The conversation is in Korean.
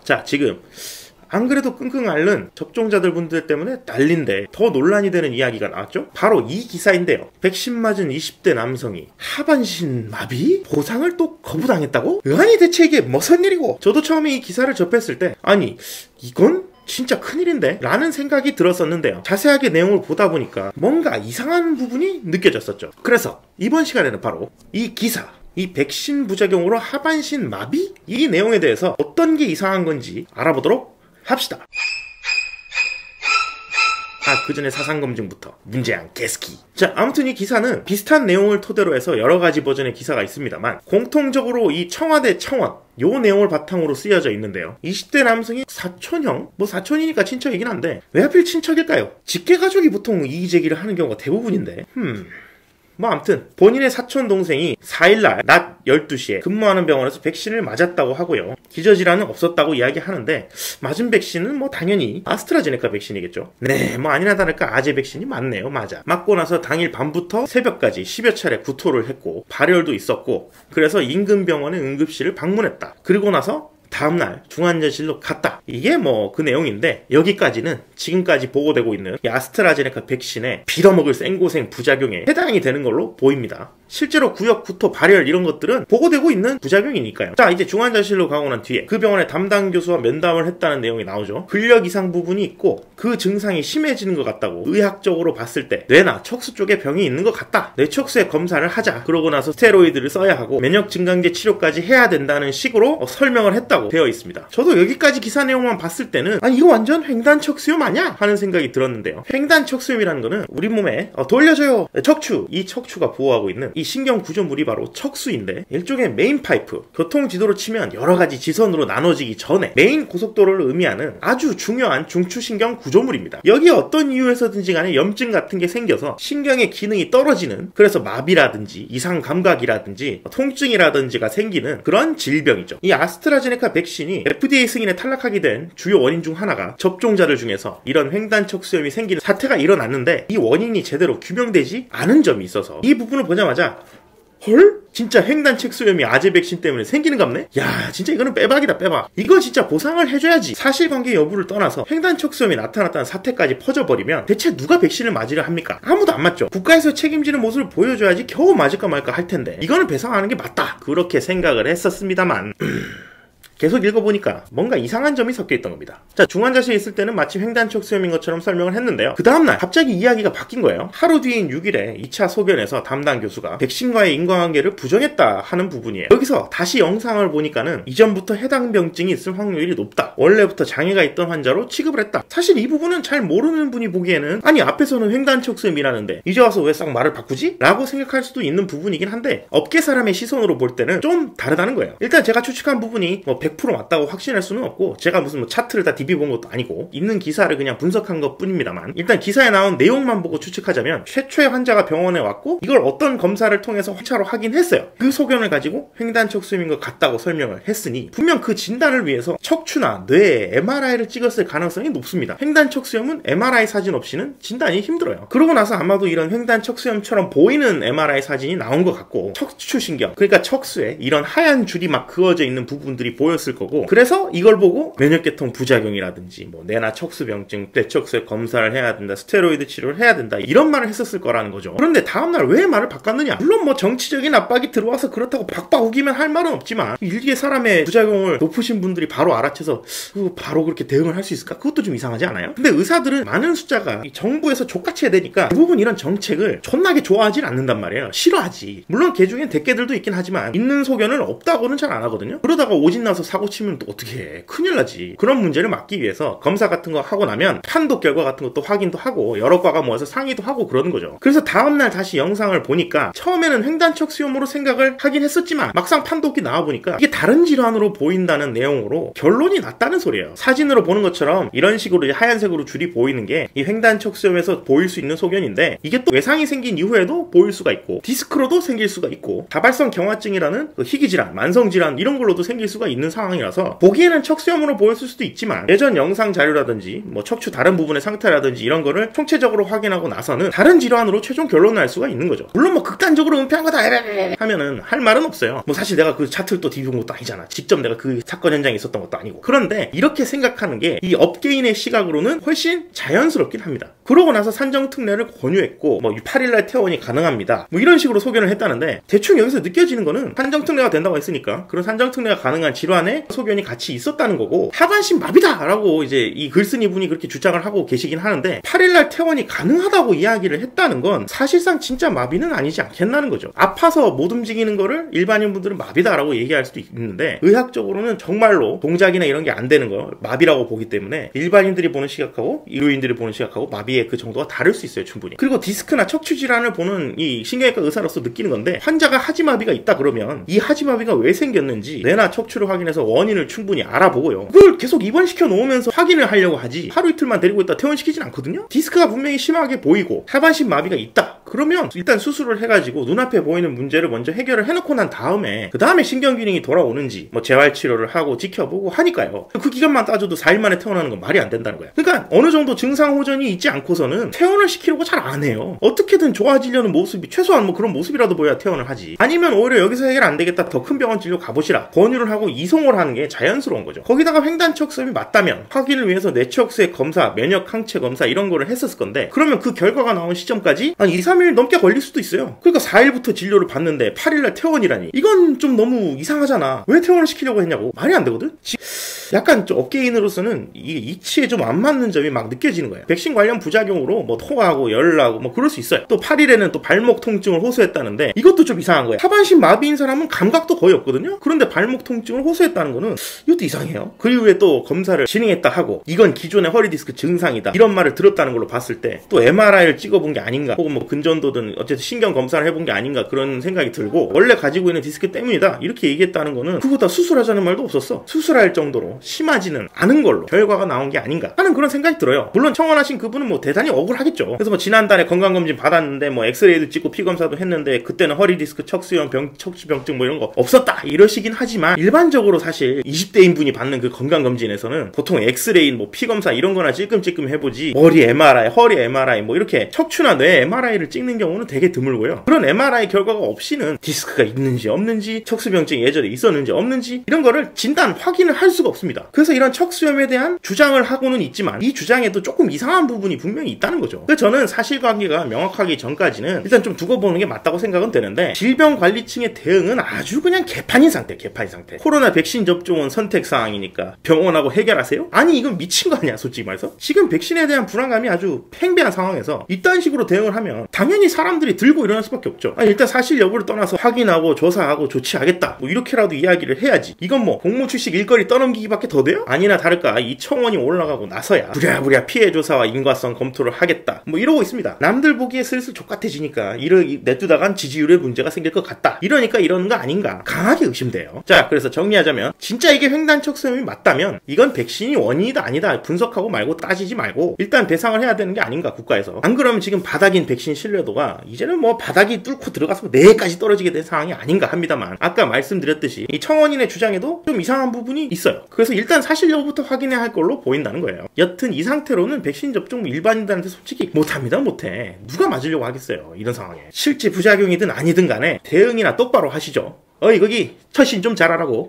자, 지금 안 그래도 끙끙 앓는 접종자들 분들 때문에 난린데 더 논란이 되는 이야기가 나왔죠? 바로 이 기사인데요. 백신 맞은 20대 남성이 하반신 마비? 보상을 또 거부당했다고? 아니 대체 이게 무슨 일이고? 저도 처음에 이 기사를 접했을 때 아니 이건 진짜 큰일인데? 라는 생각이 들었었는데요. 자세하게 내용을 보다 보니까 뭔가 이상한 부분이 느껴졌었죠. 그래서 이번 시간에는 바로 이 기사, 이 백신 부작용으로 하반신 마비? 이 내용에 대해서 어떤 게 이상한 건지 알아보도록 합시다. 그 전에 사상검증부터 문제안 개스키. 자, 아무튼 이 기사는 비슷한 내용을 토대로 해서 여러가지 버전의 기사가 있습니다만 공통적으로 이 청와대 청원 요 내용을 바탕으로 쓰여져 있는데요. 20대 남성이 사촌형? 뭐 사촌이니까 친척이긴 한데 왜 하필 친척일까요? 직계가족이 보통 이의제기를 하는 경우가 대부분인데 뭐 아무튼 본인의 사촌 동생이 4일날 낮 12시에 근무하는 병원에서 백신을 맞았다고 하고요. 기저질환은 없었다고 이야기하는데 맞은 백신은 뭐 당연히 아스트라제네카 백신이겠죠. 네, 뭐 아니나 다를까 아제 백신이 맞네요. 맞아. 맞고 나서 당일 밤부터 새벽까지 10여 차례 구토를 했고 발열도 있었고 그래서 인근 병원의 응급실을 방문했다. 그리고 나서 다음날 중환자실로 갔다. 이게 뭐 그 내용인데 여기까지는 지금까지 보고되고 있는 이 아스트라제네카 백신의 빌어먹을 생고생 부작용에 해당이 되는 걸로 보입니다. 실제로 구역, 구토, 발열 이런 것들은 보고되고 있는 부작용이니까요. 자, 이제 중환자실로 가고 난 뒤에 그 병원의 담당 교수와 면담을 했다는 내용이 나오죠. 근력 이상 부분이 있고 그 증상이 심해지는 것 같다고 의학적으로 봤을 때 뇌나 척수 쪽에 병이 있는 것 같다. 뇌척수의 검사를 하자. 그러고 나서 스테로이드를 써야 하고 면역 증강제 치료까지 해야 된다는 식으로 설명을 했다고 되어 있습니다. 저도 여기까지 기사 내용만 봤을 때는 아니 이거 완전 횡단척수염 아냐? 하는 생각이 들었는데요. 횡단척수염이라는 거는 우리 몸에 돌려줘요 척추, 이 척추가 보호하고 있는 이 신경 구조물이 바로 척수인데 일종의 메인 파이프, 교통지도로 치면 여러가지 지선으로 나눠지기 전에 메인 고속도로를 의미하는 아주 중요한 중추신경 구조물입니다. 여기 어떤 이유에서든지 간에 염증 같은 게 생겨서 신경의 기능이 떨어지는, 그래서 마비라든지 이상 감각이라든지 통증이라든지가 생기는 그런 질병이죠. 이 아스트라제네카 백신이 FDA 승인에 탈락하게 된 주요 원인 중 하나가 접종자들 중에서 이런 횡단척수염이 생기는 사태가 일어났는데 이 원인이 제대로 규명되지 않은 점이 있어서 이 부분을 보자마자 헐? 진짜 횡단척수염이 아제 백신 때문에 생기는갑네? 야, 진짜 이거는 빼박이다, 빼박. 이거 진짜 보상을 해줘야지. 사실관계 여부를 떠나서 횡단척수염이 나타났다는 사태까지 퍼져버리면 대체 누가 백신을 맞으려 합니까? 아무도 안 맞죠. 국가에서 책임지는 모습을 보여줘야지 겨우 맞을까 말까 할 텐데 이거는 배상하는 게 맞다. 그렇게 생각을 했었습니다만 계속 읽어보니까 뭔가 이상한 점이 섞여있던 겁니다. 자, 중환자실에 있을 때는 마치 횡단척수염인 것처럼 설명을 했는데요. 그 다음날 갑자기 이야기가 바뀐 거예요. 하루 뒤인 6일에 2차 소견에서 담당 교수가 백신과의 인과관계를 부정했다 하는 부분이에요. 여기서 다시 영상을 보니까는 이전부터 해당 병증이 있을 확률이 높다. 원래부터 장애가 있던 환자로 취급을 했다. 사실 이 부분은 잘 모르는 분이 보기에는 아니 앞에서는 횡단척수염이라는데 이제 와서 왜 싹 말을 바꾸지? 라고 생각할 수도 있는 부분이긴 한데 업계 사람의 시선으로 볼 때는 좀 다르다는 거예요. 일단 제가 추측한 부분이 100% 맞다고 확신할 수는 없고 제가 무슨 차트를 다 뒤비본 것도 아니고 있는 기사를 그냥 분석한 것 뿐입니다만 일단 기사에 나온 내용만 보고 추측하자면 최초의 환자가 병원에 왔고 이걸 어떤 검사를 통해서 환자로 확인했어요. 그 소견을 가지고 횡단척수염인 것 같다고 설명을 했으니 분명 그 진단을 위해서 척추나 뇌에 MRI를 찍었을 가능성이 높습니다. 횡단척수염은 MRI 사진 없이는 진단이 힘들어요. 그러고 나서 아마도 이런 횡단척수염처럼 보이는 MRI 사진이 나온 것 같고 척추신경, 그러니까 척수에 이런 하얀 줄이 막 그어져 있는 부분들이 보였을 거고 그래서 이걸 보고 면역계통 부작용이라든지 뭐 뇌나 척수병증, 뇌척수에 검사를 해야 된다, 스테로이드 치료를 해야 된다 이런 말을 했었을 거라는 거죠. 그런데 다음날 왜 말을 바꿨느냐? 물론 뭐 정치적인 압박이 들어와서 그렇다고 박박 우기면 할 말은 없지만 일개 사람의 부작용을 높으신 분들이 바로 알아채서 바로 그렇게 대응을 할 수 있을까? 그것도 좀 이상하지 않아요? 근데 의사들은 많은 숫자가 정부에서 족같이 해야 되니까 대부분 이런 정책을 존나게 좋아하진 않는단 말이에요. 싫어하지. 물론 걔 중엔 대깨들도 있긴 하지만 있는 소견을 없다고는 잘 안 하거든요. 그러다가 오진 나서 사고 치면 또 어떻게 해? 큰일 나지. 그런 문제를 막기 위해서 검사 같은 거 하고 나면 판독 결과 같은 것도 확인도 하고 여러 과가 모여서 상의도 하고 그러는 거죠. 그래서 다음날 다시 영상을 보니까 처음에는 횡단척수염으로 생각을 하긴 했었지만 막상 판독이 나와보니까 이게 다른 질환으로 보인다는 내용으로 결론이 났다는 소리예요. 사진으로 보는 것처럼 이런 식으로 이제 하얀색으로 줄이 보이는 게 이 횡단척수염에서 보일 수 있는 소견인데 이게 또 외상이 생긴 이후에도 보일 수가 있고 디스크로도 생길 수가 있고 다발성 경화증이라는 그 희귀질환, 만성질환 이런 걸로도 생길 수가 있는 상황이라서 보기에는 척수염으로 보였을 수도 있지만 예전 영상 자료라든지 뭐 척추 다른 부분의 상태라든지 이런 거를 총체적으로 확인하고 나서는 다른 질환으로 최종 결론을 날 수가 있는 거죠. 물론 뭐 극단적으로 은폐한 거다 하면은 할 말은 없어요. 뭐 사실 내가 그 차트를 또 뒤집은 것도 아니잖아. 직접 내가 그 사건 현장에 있었던 것도 아니고. 그런데 이렇게 생각하는 게 이 업계인의 시각으로는 훨씬 자연스럽긴 합니다. 그러고 나서 산정특례를 권유했고 뭐 8일날 퇴원이 가능합니다. 뭐 이런 식으로 소견을 했다는데 대충 여기서 느껴지는 거는 산정특례가 된다고 했으니까 그런 산정특례가 가능한 질환에 소견이 같이 있었다는 거고 하반신 마비다 라고 이제 이 글쓴이 분이 그렇게 주장을 하고 계시긴 하는데 8일날 퇴원이 가능하다고 이야기를 했다는 건 사실상 진짜 마비는 아니지 않겠나는 거죠. 아파서 못 움직이는 거를 일반인분들은 마비다라고 얘기할 수도 있는데 의학적으로는 정말로 동작이나 이런 게 안 되는 거 마비라고 보기 때문에 일반인들이 보는 시각하고 의료인들이 보는 시각하고 마비의 그 정도가 다를 수 있어요. 충분히. 그리고 디스크나 척추 질환을 보는 이 신경외과 의사로서 느끼는 건데 환자가 하지마비가 있다 그러면 이 하지마비가 왜 생겼는지 뇌나 척추를 확인해서 원인을 충분히 알아보고요. 그걸 계속 입원시켜 놓으면서 확인을 하려고 하지 하루 이틀만 데리고 있다 퇴원시키진 않거든요. 디스크가 분명히 심하게 보이고 하반신 마비가 있다 그러면 일단 수술을 해가지고 눈앞에 보이는 문제를 먼저 해결을 해놓고 난 다음에 그 다음에 신경균형이 돌아오는지 뭐 재활치료를 하고 지켜보고 하니까요. 그 기간만 따져도 4일 만에 퇴원하는 건 말이 안 된다는 거야. 그러니까 어느 정도 증상 호전이 있지 않고서는 퇴원을 시키려고 잘 안 해요. 어떻게든 좋아지려는 모습이 최소한 뭐 그런 모습이라도 보여야 퇴원을 하지. 아니면 오히려 여기서 해결 안 되겠다 더 큰 병원 진료 가보시라 권유를 하고 이송을 하는 게 자연스러운 거죠. 거기다가 횡단척수염이 맞다면 확인을 위해서 뇌척수의 검사, 면역 항체 검사 이런 거를 했었을 건데 그러면 그 결과가 나온 시점까지 한 2, 3일 넘게 걸릴 수도 있어요. 그러니까 4일부터 진료를 받는데 8일날 퇴원이라니 이건 좀 너무 이상하잖아. 왜 퇴원을 시키려고 했냐고. 말이 안 되거든. 약간 좀 업계인으로서는 이게 이치에 좀 안 맞는 점이 막 느껴지는 거예요. 백신 관련 부작용으로 뭐 토하고 열나고 뭐 그럴 수 있어요. 또 8일에는 또 발목 통증을 호소했다는데 이것도 좀 이상한 거예요. 하반신 마비인 사람은 감각도 거의 없거든요. 그런데 발목 통증을 호소했다는 거는 이것도 이상해요. 그 이후에 또 검사를 진행했다 하고 이건 기존의 허리디스크 증상이다 이런 말을 들었다는 걸로 봤을 때 또 MRI를 찍어본 게 아닌가 혹은 뭐 근전도든 어쨌든 신경 검사를 해본 게 아닌가 그런 생각이 들고 원래 가지고 있는 디스크 때문이다 이렇게 얘기했다는 거는 그보다 수술하자는 말도 없었어. 수술할 정도로 심하지는 않은 걸로 결과가 나온 게 아닌가 하는 그런 생각이 들어요. 물론 청원하신 그분은 뭐 대단히 억울하겠죠. 그래서 뭐 지난달에 건강검진 받았는데 뭐 엑스레이도 찍고 피검사도 했는데 그때는 허리디스크 척수염 척추병증 뭐 이런 거 없었다 이러시긴 하지만 일반적으로 사실 20대인 분이 받는 그 건강검진에서는 보통 엑스레이 뭐 피검사 이런 거나 찔끔찔끔 해보지 머리 MRI, 허리 MRI 뭐 이렇게 척추나 뇌 MRI를 찍는 경우는 되게 드물고요. 그런 MRI 결과가 없이는 디스크가 있는지 없는지 척수병증이 예전에 있었는지 없는지 이런 거를 진단 확인을 할 수가 없습니다. 그래서 이런 척수염에 대한 주장을 하고는 있지만 이 주장에도 조금 이상한 부분이 분명히 있다는 거죠. 그래서 저는 사실관계가 명확하기 전까지는 일단 좀 두고 보는 게 맞다고 생각은 되는데 질병관리청의 대응은 아주 그냥 개판인 상태. 코로나 백신 접종은 선택사항이니까 병원하고 해결하세요? 아니 이건 미친 거 아니야 솔직히 말해서. 지금 백신에 대한 불안감이 아주 팽배한 상황에서 이딴 식으로 대응을 하면 당연히 사람들이 들고 일어날 수밖에 없죠. 아니 일단 사실 여부를 떠나서 확인하고 조사하고 조치하겠다 뭐 이렇게라도 이야기를 해야지. 이건 뭐 공무 출식 일거리 떠넘기기밖에 더 돼요? 아니나 다를까 이 청원이 올라가고 나서야 부랴부랴 피해 조사와 인과성 검토를 하겠다 뭐 이러고 있습니다. 남들 보기에 슬슬 족같아지니까 내두다간 지지율에 문제가 생길 것 같다 이러니까 이러는 거 아닌가 강하게 의심돼요. 자 그래서 정리하자면 진짜 이게 횡단척수염이 맞다면 이건 백신이 원인이다 아니다 분석하고 말고 따지지 말고 일단 배상을 해야 되는 게 아닌가 국가에서. 안 그러면 지금 바닥인 백신 신뢰도가 이제는 뭐 바닥이 뚫고 들어가서 내까지 떨어지게 된 상황이 아닌가 합니다만 아까 말씀드렸듯이 이 청원인의 주장에도 좀 이상한 부분이 있어요. 그래서 일단 사실 여부부터 확인해야 할 걸로 보인다는 거예요. 여튼 이 상태로는 백신 접종 일반인들한테 솔직히 못합니다. 못해. 누가 맞으려고 하겠어요. 이런 상황에. 실제 부작용이든 아니든 간에 대응이나 똑바로 하시죠. 거기 처신 좀 잘하라고.